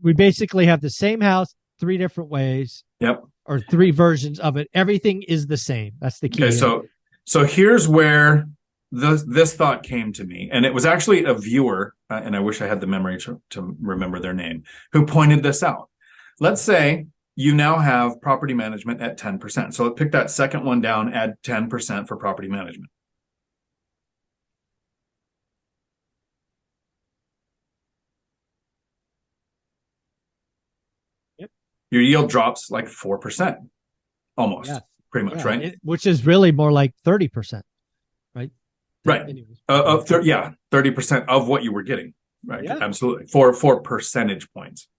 we basically have the same house, three different ways. Yep. Or three versions of it. Everything is the same. That's the key. Okay, so here's where this thought came to me, and it was actually a viewer, and I wish I had the memory to remember their name, who pointed this out. Let's say you now have property management at 10%. So pick that second one down, add 10% for property management. Yep. Your yield drops like 4%, almost, pretty much, right? Which is really more like 30%, right? Right. 30% of what you were getting. Right. Yeah. Absolutely. Four percentage points.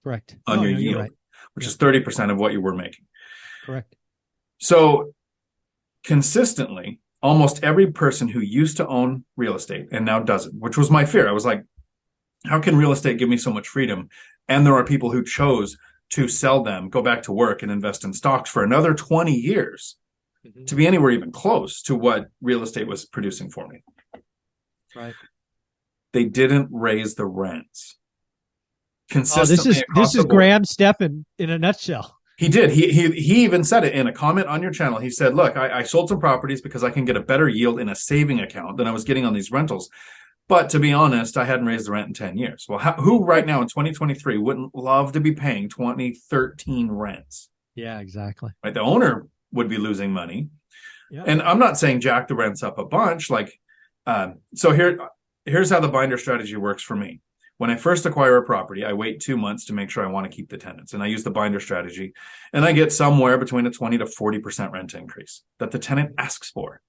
Correct. On your yield, right. Which is 30% of what you were making. Correct. So consistently, almost every person who used to own real estate and now doesn't, which was my fear. I was like, how can real estate give me so much freedom? And there are people who chose to sell them, go back to work and invest in stocks for another 20 years to be anywhere even close to what real estate was producing for me. Right. They didn't raise the rents consistently. This is Graham Stephan in a nutshell. He did. He even said it in a comment on your channel. He said, look, I sold some properties because I can get a better yield in a saving account than I was getting on these rentals. But to be honest, I hadn't raised the rent in 10 years. Well, who right now in 2023 wouldn't love to be paying 2013 rents? Yeah, exactly. Right. The owner would be losing money. Yeah. And I'm not saying jack the rents up a bunch. So here's how the binder strategy works for me. When I first acquire a property, I wait 2 months to make sure I want to keep the tenants. And I use the binder strategy. And I get somewhere between a 20 to 40% rent increase that the tenant asks for.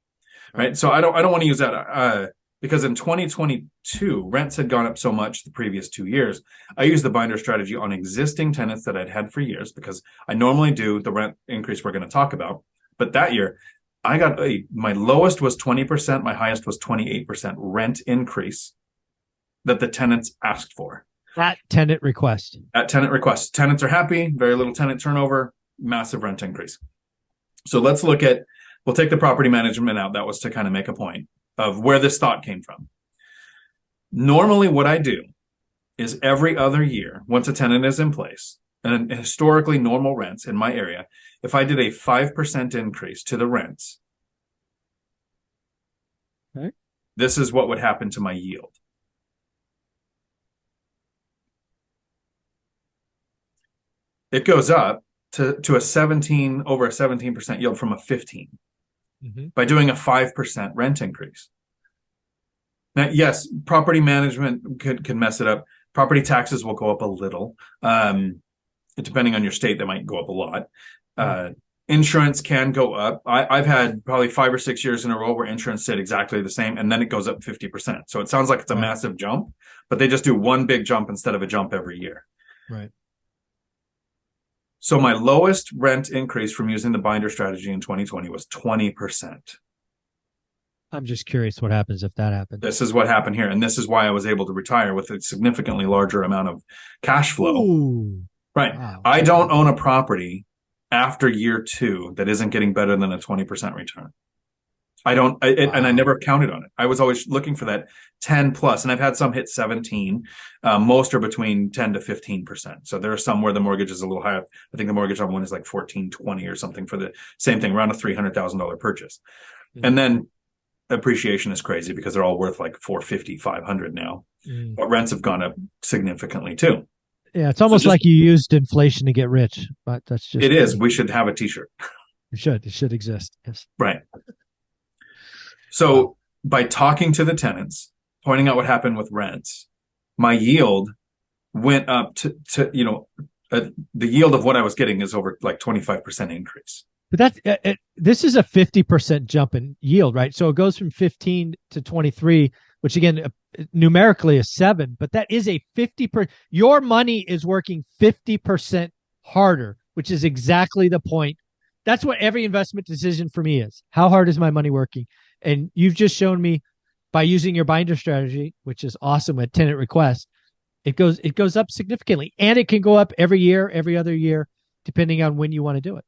Right. So I don't want to use that because in 2022, rents had gone up so much the previous 2 years. I used the binder strategy on existing tenants that I'd had for years because I normally do the rent increase we're going to talk about. But that year, I got my lowest was 20%, my highest was 28% rent increase that the tenants asked for. At tenant request. At tenant request. Tenants are happy, very little tenant turnover, massive rent increase. So let's look at, we'll take the property management out. That was to kind of make a point of where this thought came from. Normally what I do is every other year, once a tenant is in place, and historically normal rents in my area, if I did a 5% increase to the rents, okay, this is what would happen to my yield. It goes up to over a 17% yield from a 15 by doing a 5% rent increase. Now, yes, property management can mess it up. Property taxes will go up a little. Depending on your state, they might go up a lot. Insurance can go up. I've had probably 5 or 6 years in a row where insurance stayed exactly the same, and then it goes up 50%. So it sounds like it's a massive jump, but they just do one big jump instead of a jump every year. Right. So my lowest rent increase from using the binder strategy in 2020 was 20%. I'm just curious what happens if that happens. This is what happened here. And this is why I was able to retire with a significantly larger amount of cash flow. Ooh. Right. Wow. I don't own a property after year 2 that isn't getting better than a 20% return. I don't, and I never counted on it. I was always looking for that 10 plus, and I've had some hit 17. Most are between 10 to 15%. So there are some where the mortgage is a little higher. I think the mortgage on one is like 1420 or something for the same thing, around a $300,000 purchase. Mm-hmm. And then appreciation is crazy because they're all worth like 450, 500 now. Mm-hmm. But rents have gone up significantly too. Yeah, it's almost like you used inflation to get rich, but that's just it is. We should have a t-shirt. It should exist. Yes. Right. So by talking to the tenants, pointing out what happened with rents, my yield went up to the yield of what I was getting is over like 25% increase. But this is a 50% jump in yield, right? So it goes from 15 to 23, which again, numerically is 7, but that is a 50%. Your money is working 50% harder, which is exactly the point. That's what every investment decision for me is. How hard is my money working? And you've just shown me by using your binder strategy, which is awesome at tenant request, it goes up significantly, and it can go up every year, every other year, depending on when you want to do it.